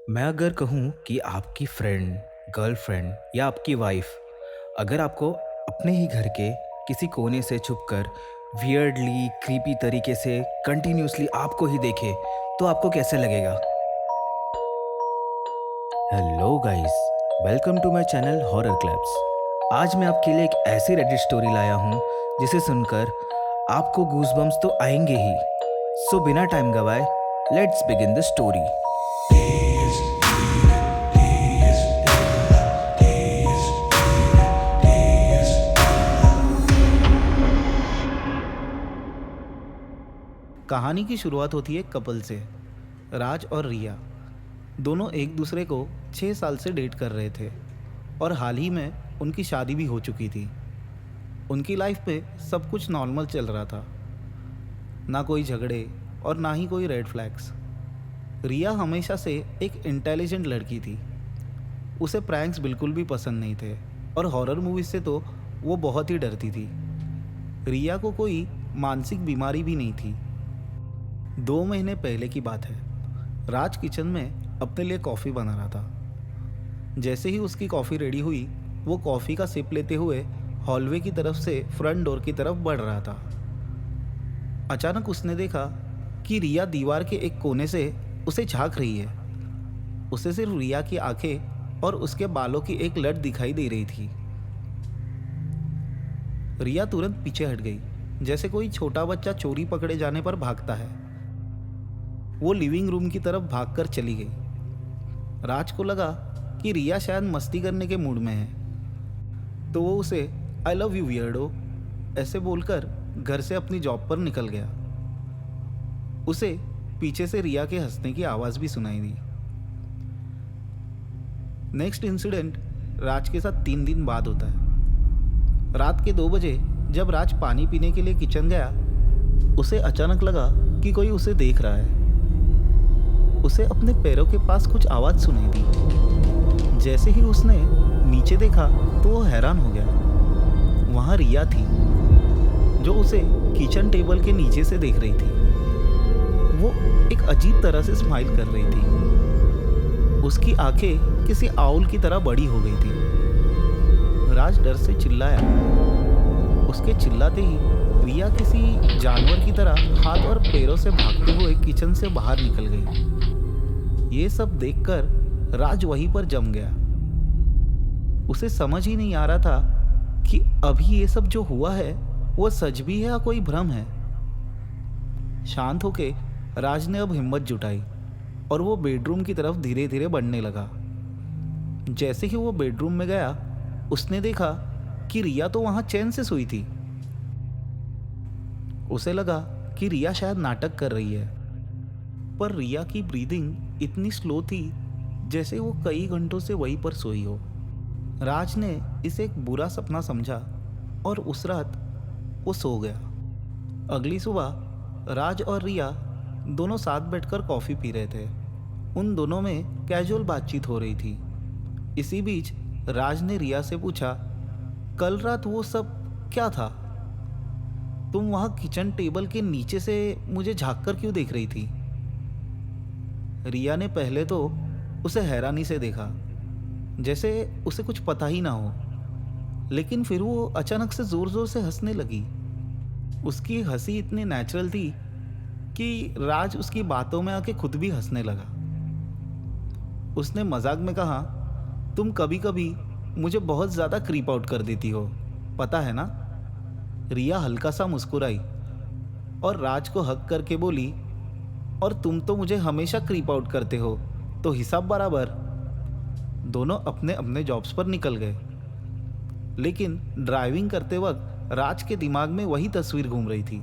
मैं अगर कहूँ कि आपकी फ्रेंड, गर्लफ्रेंड या आपकी वाइफ अगर आपको अपने ही घर के किसी कोने से छुपकर वियर्डली, क्रीपी तरीके से कंटिन्यूअसली आपको ही देखे, तो आपको कैसे लगेगा? Hello guys, welcome to my channel horror clubs. आज मैं आपके लिए एक ऐसी रेडिट स्टोरी लाया हूँ जिसे सुनकर आपको गूज़बम्प्स तो आएंगे ही। सो बिना टाइम गवाए, लेट्स बिगिन द स्टोरी। कहानी की शुरुआत होती है एक कपल से। राज और रिया दोनों एक दूसरे को 6 साल से डेट कर रहे थे और हाल ही में उनकी शादी भी हो चुकी थी। उनकी लाइफ में सब कुछ नॉर्मल चल रहा था, ना कोई झगड़े और ना ही कोई रेड फ्लैग्स। रिया हमेशा से एक इंटेलिजेंट लड़की थी। उसे प्रैंक्स बिल्कुल भी पसंद नहीं थे और हॉरर मूवीज से तो वो बहुत ही डरती थी। रिया को कोई मानसिक बीमारी भी नहीं थी। 2 महीने पहले की बात है। राज किचन में अपने लिए कॉफ़ी बना रहा था। जैसे ही उसकी कॉफ़ी रेडी हुई, वो कॉफ़ी का सिप लेते हुए हॉलवे की तरफ से फ्रंट डोर की तरफ बढ़ रहा था। अचानक उसने देखा कि रिया दीवार के एक कोने से उसे झांक रही है। उसे सिर्फ रिया की आंखें और उसके बालों की एक लट दिखाई दे रही थी। रिया तुरंत पीछे हट गई, जैसे कोई छोटा बच्चा चोरी पकड़े जाने पर भागता है। वो लिविंग रूम की तरफ भागकर चली गई। राज को लगा कि रिया शायद मस्ती करने के मूड में है, तो वो उसे आई लव यू वियर्डो ऐसे बोलकर घर से अपनी जॉब पर निकल गया। उसे पीछे से रिया के हंसने की आवाज़ भी सुनाई दी। नेक्स्ट इंसिडेंट राज के साथ 3 दिन बाद होता है। रात के 2 बजे जब राज पानी पीने के लिए किचन गया, उसे अचानक लगा कि कोई उसे देख रहा है। उसे अपने पैरों के पास कुछ आवाज़ सुनाई दी। जैसे ही उसने नीचे देखा तो वो हैरान हो गया। वहाँ रिया थी, जो उसे किचन टेबल के नीचे से देख रही थी। वो एक अजीब तरह से स्माइल कर रही थी। उसकी आंखें किसी आउल की तरह बड़ी हो गई थी। राज डर से चिल्लाया। उसके चिल्लाते ही रिया किसी जानवर की तरह हाथ और पैरों से भागते हुए किचन से बाहर निकल गई। ये सब देखकर राज वहीं पर जम गया। उसे समझ ही नहीं आ रहा था कि अभी ये सब जो हुआ है वो सच भी है या कोई भ्रम है। शांत होके राज ने अब हिम्मत जुटाई और वो बेडरूम की तरफ धीरे धीरे बढ़ने लगा। जैसे ही वो बेडरूम में गया, उसने देखा कि रिया तो वहां चैन से सोई थी। उसे लगा कि रिया शायद नाटक कर रही है, पर रिया की ब्रीदिंग इतनी स्लो थी जैसे वो कई घंटों से वहीं पर सोई हो। राज ने इसे एक बुरा सपना समझा और उस रात वो सो गया। अगली सुबह राज और रिया दोनों साथ बैठकर कॉफ़ी पी रहे थे। उन दोनों में कैजुअल बातचीत हो रही थी। इसी बीच राज ने रिया से पूछा, कल रात वो सब क्या था? तुम वहां किचन टेबल के नीचे से मुझे झांक कर क्यों देख रही थी? रिया ने पहले तो उसे हैरानी से देखा, जैसे उसे कुछ पता ही ना हो, लेकिन फिर वो अचानक से जोर जोर से हंसने लगी। उसकी हंसी इतनी नेचुरल थी कि राज उसकी बातों में आके खुद भी हंसने लगा। उसने मजाक में कहा, तुम कभी कभी मुझे बहुत ज़्यादा क्रीप आउट कर देती हो, पता है ना? रिया हल्का सा मुस्कुराई और राज को हक करके बोली, और तुम तो मुझे हमेशा क्रीप आउट करते हो, तो हिसाब बराबर। दोनों अपने अपने जॉब्स पर निकल गए, लेकिन ड्राइविंग करते वक्त राज के दिमाग में वही तस्वीर घूम रही थी।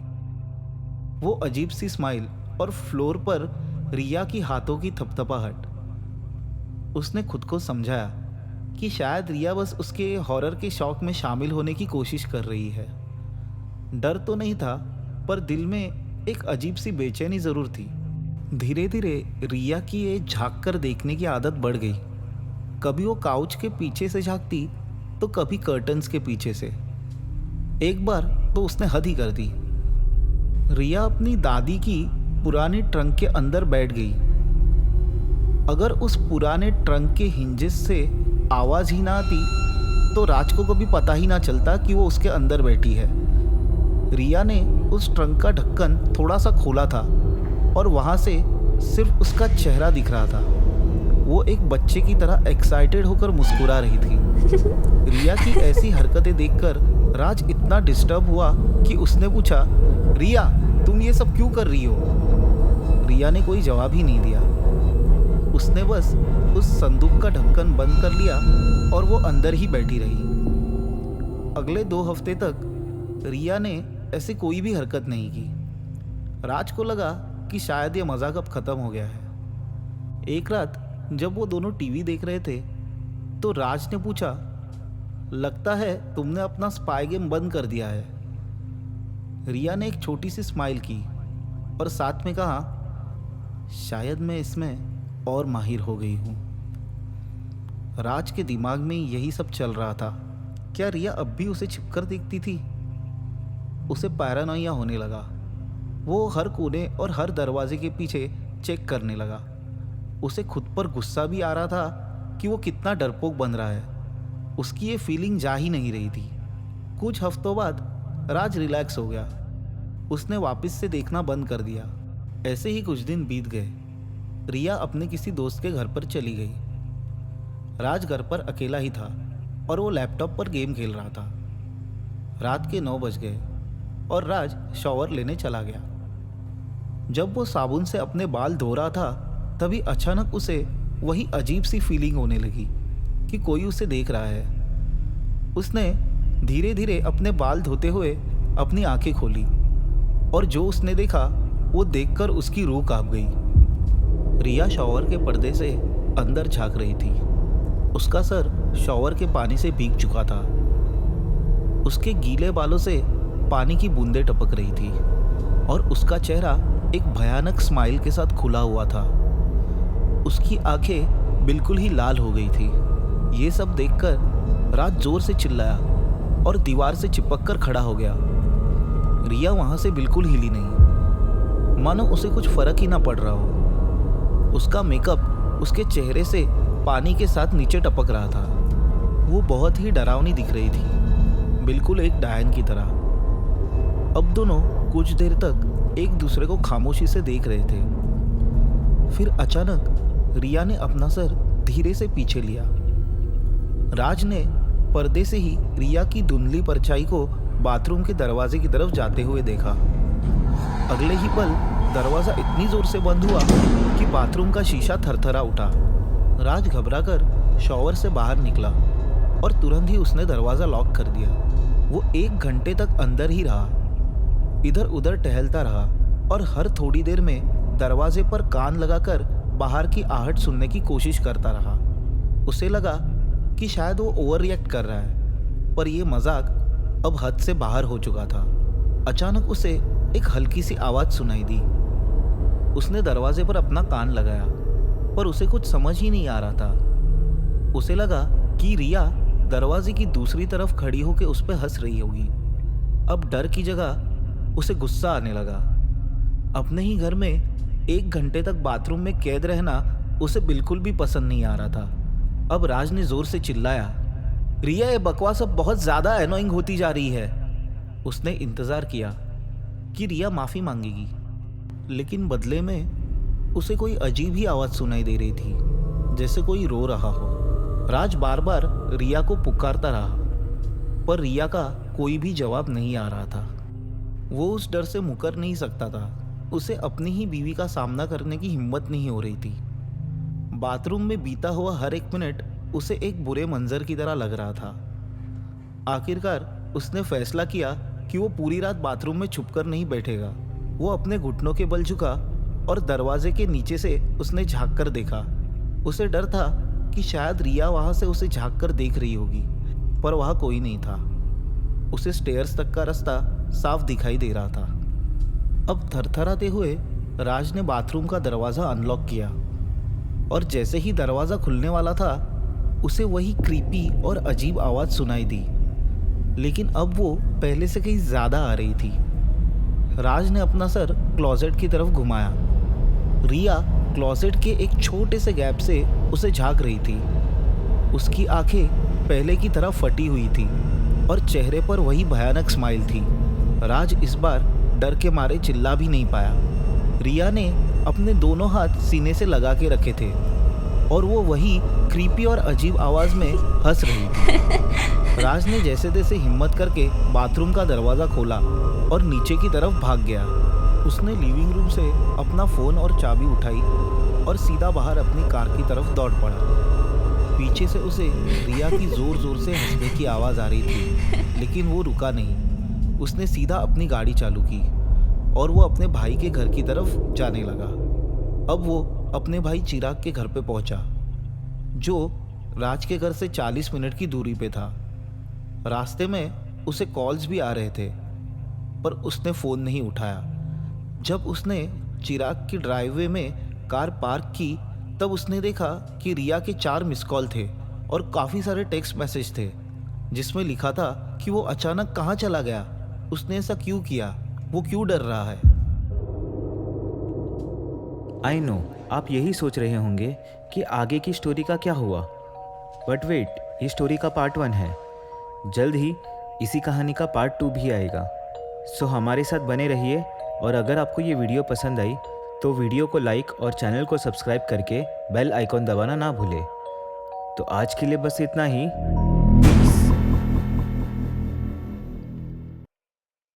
वो अजीब सी स्माइल और फ्लोर पर रिया की हाथों की थपथपाहट। उसने खुद को समझाया कि शायद रिया बस उसके हॉरर के शौक में शामिल होने की कोशिश कर रही है। डर तो नहीं था, पर दिल में एक अजीब सी बेचैनी ज़रूर थी। धीरे धीरे रिया की ये झांक कर देखने की आदत बढ़ गई। कभी वो काउच के पीछे से झांकती तो कभी कर्टन्स के पीछे से। एक बार तो उसने हद ही कर दी। रिया अपनी दादी की पुरानी ट्रंक के अंदर बैठ गई अगर उस पुराने ट्रंक के हिंजेस से आवाज़ ही ना आती तो राज को कभी पता ही ना चलता कि वो उसके अंदर बैठी है। रिया ने उस ट्रंक का ढक्कन थोड़ा सा खोला था और वहाँ से सिर्फ उसका चेहरा दिख रहा था। वो एक बच्चे की तरह एक्साइटेड होकर मुस्कुरा रही थी। रिया की ऐसी हरकतें देखकर राज इतना डिस्टर्ब हुआ कि उसने पूछा, रिया तुम ये सब क्यों कर रही हो? रिया ने कोई जवाब ही नहीं दिया। उसने बस उस संदूक का ढक्कन बंद कर लिया और वो अंदर ही बैठी रही। अगले 2 हफ्ते तक रिया ने ऐसी कोई भी हरकत नहीं की। राज को लगा कि शायद ये मजाक अब खत्म हो गया है। एक रात जब वो दोनों टीवी देख रहे थे तो राज ने पूछा, लगता है तुमने अपना स्पाई गेम बंद कर दिया है। रिया ने एक छोटी सी स्माइल की और साथ में कहा, शायद मैं इसमें और माहिर हो गई हूँ। राज के दिमाग में यही सब चल रहा था। क्या रिया अब भी उसे छिपकर देखती थी? उसे पैरानोया होने लगा। वो हर कोने और हर दरवाजे के पीछे चेक करने लगा। उसे खुद पर गुस्सा भी आ रहा था कि वो कितना डरपोक बन रहा है। उसकी ये फीलिंग जा ही नहीं रही थी। कुछ हफ्तों बाद राज रिलैक्स हो गया। उसने वापस से देखना बंद कर दिया। ऐसे ही कुछ दिन बीत गए। रिया अपने किसी दोस्त के घर पर चली गई। राज घर पर अकेला ही था और वो लैपटॉप पर गेम खेल रहा था। रात के 9 बज गए और राज शॉवर लेने चला गया। जब वो साबुन से अपने बाल धो रहा था तभी अचानक उसे वही अजीब सी फीलिंग होने लगी कि कोई उसे देख रहा है। उसने धीरे धीरे अपने बाल धोते हुए अपनी आंखें खोली और जो उसने देखा वो देखकर उसकी रूह कांप गई। रिया शॉवर के पर्दे से अंदर झांक रही थी। उसका सर शॉवर के पानी से भीग चुका था। उसके गीले बालों से पानी की बूंदें टपक रही थी और उसका चेहरा एक भयानक स्माइल के साथ खुला हुआ था। उसकी आंखें बिल्कुल ही लाल हो गई थी। ये सब देखकर राज जोर से चिल्लाया और दीवार से चिपक कर खड़ा हो गया। रिया वहां से बिल्कुल हिली नहीं, मानो उसे कुछ फर्क ही ना पड़ रहा हो। उसका मेकअप उसके चेहरे से पानी के साथ नीचे टपक रहा था। वो बहुत ही डरावनी दिख रही थी, बिल्कुल एक डायन की तरह। अब दोनों कुछ देर तक एक दूसरे को खामोशी से देख रहे थे। फिर अचानक रिया ने अपना सर धीरे से पीछे लिया। राज ने पर्दे से ही रिया की धुंधली परछाई को बाथरूम के दरवाजे की तरफ जाते हुए देखा। अगले ही पल दरवाजा इतनी जोर से बंद हुआ कि बाथरूम का शीशा थरथरा उठा। राज घबराकर शॉवर से बाहर निकला और तुरंत ही उसने दरवाजा लॉक कर दिया। वो 1 घंटे तक अंदर ही रहा, इधर उधर टहलता रहा और हर थोड़ी देर में दरवाजे पर कान लगाकर बाहर की आहट सुनने की कोशिश करता रहा। उसे लगा कि शायद वो ओवर रिएक्ट कर रहा है, पर यह मजाक अब हद से बाहर हो चुका था। अचानक उसे एक हल्की सी आवाज़ सुनाई दी। उसने दरवाजे पर अपना कान लगाया, पर उसे कुछ समझ ही नहीं आ रहा था। उसे लगा कि रिया दरवाजे की दूसरी तरफ खड़ी होकर उस पर हंस रही होगी। अब डर की जगह उसे गुस्सा आने लगा। अपने ही घर में 1 घंटे तक बाथरूम में कैद रहना उसे बिल्कुल भी पसंद नहीं आ रहा था। अब राज ने जोर से चिल्लाया, रिया ये बकवास अब बहुत ज़्यादा एनोइंग होती जा रही है। उसने इंतज़ार किया कि रिया माफ़ी मांगेगी, लेकिन बदले में उसे कोई अजीब ही आवाज़ सुनाई दे रही थी, जैसे कोई रो रहा हो। राज बार बार रिया को पुकारता रहा, पर रिया का कोई भी जवाब नहीं आ रहा था। वो उस डर से मुकर नहीं सकता था। उसे अपनी ही बीवी का सामना करने की हिम्मत नहीं हो रही थी। बाथरूम में बीता हुआ हर 1 मिनट उसे एक बुरे मंजर की तरह लग रहा था। आखिरकार उसने फैसला किया कि वो पूरी रात बाथरूम में छुपकर नहीं बैठेगा। वो अपने घुटनों के बल झुका और दरवाजे के नीचे से उसने झांक कर देखा। उसे डर था कि शायद रिया वहां से उसे झांक कर देख रही होगी, पर वहां कोई नहीं था। उसे स्टेयर्स तक का रास्ता साफ दिखाई दे रहा था। अब थरथराते हुए राज ने बाथरूम का दरवाज़ा अनलॉक किया और जैसे ही दरवाज़ा खुलने वाला था उसे वही क्रीपी और अजीब आवाज़ सुनाई दी, लेकिन अब वो पहले से कहीं ज़्यादा आ रही थी। राज ने अपना सर क्लोजेट की तरफ घुमाया। रिया क्लोजेट के एक छोटे से गैप से उसे झांक रही थी। उसकी आंखें पहले की तरह फटी हुई थी और चेहरे पर वही भयानक स्माइल थी। राज इस बार डर के मारे चिल्ला भी नहीं पाया। रिया ने अपने दोनों हाथ सीने से लगा के रखे थे और वो वही क्रीपी और अजीब आवाज में हंस रही थी। राज ने जैसे तैसे हिम्मत करके बाथरूम का दरवाजा खोला और नीचे की तरफ भाग गया। उसने लिविंग रूम से अपना फोन और चाबी उठाई और सीधा बाहर अपनी कार की तरफ दौड़ पड़ा। पीछे से उसे रिया की जोर जोर से हंसने की आवाज आ रही थी, लेकिन वो रुका नहीं। उसने सीधा अपनी गाड़ी चालू की और वो अपने भाई के घर की तरफ जाने लगा। अब वो अपने भाई चिराग के घर पे पहुंचा, जो राज के घर से 40 मिनट की दूरी पे था। रास्ते में उसे कॉल्स भी आ रहे थे, पर उसने फ़ोन नहीं उठाया। जब उसने चिराग की ड्राइववे में कार पार्क की, तब उसने देखा कि रिया के 4 मिस कॉल थे और काफ़ी सारे टेक्स्ट मैसेज थे, जिसमें लिखा था कि वो अचानक कहाँ चला गया, उसने ऐसा क्यों किया, वो क्यों डर रहा है। आई नो आप यही सोच रहे होंगे कि आगे की स्टोरी का क्या हुआ, बट वेट, ये स्टोरी का पार्ट 1 है। जल्द ही इसी कहानी का पार्ट 2 भी आएगा। सो हमारे साथ बने रहिए, और अगर आपको ये वीडियो पसंद आई तो वीडियो को लाइक और चैनल को सब्सक्राइब करके बेल आइकॉन दबाना ना भूलें। तो आज के लिए बस इतना ही।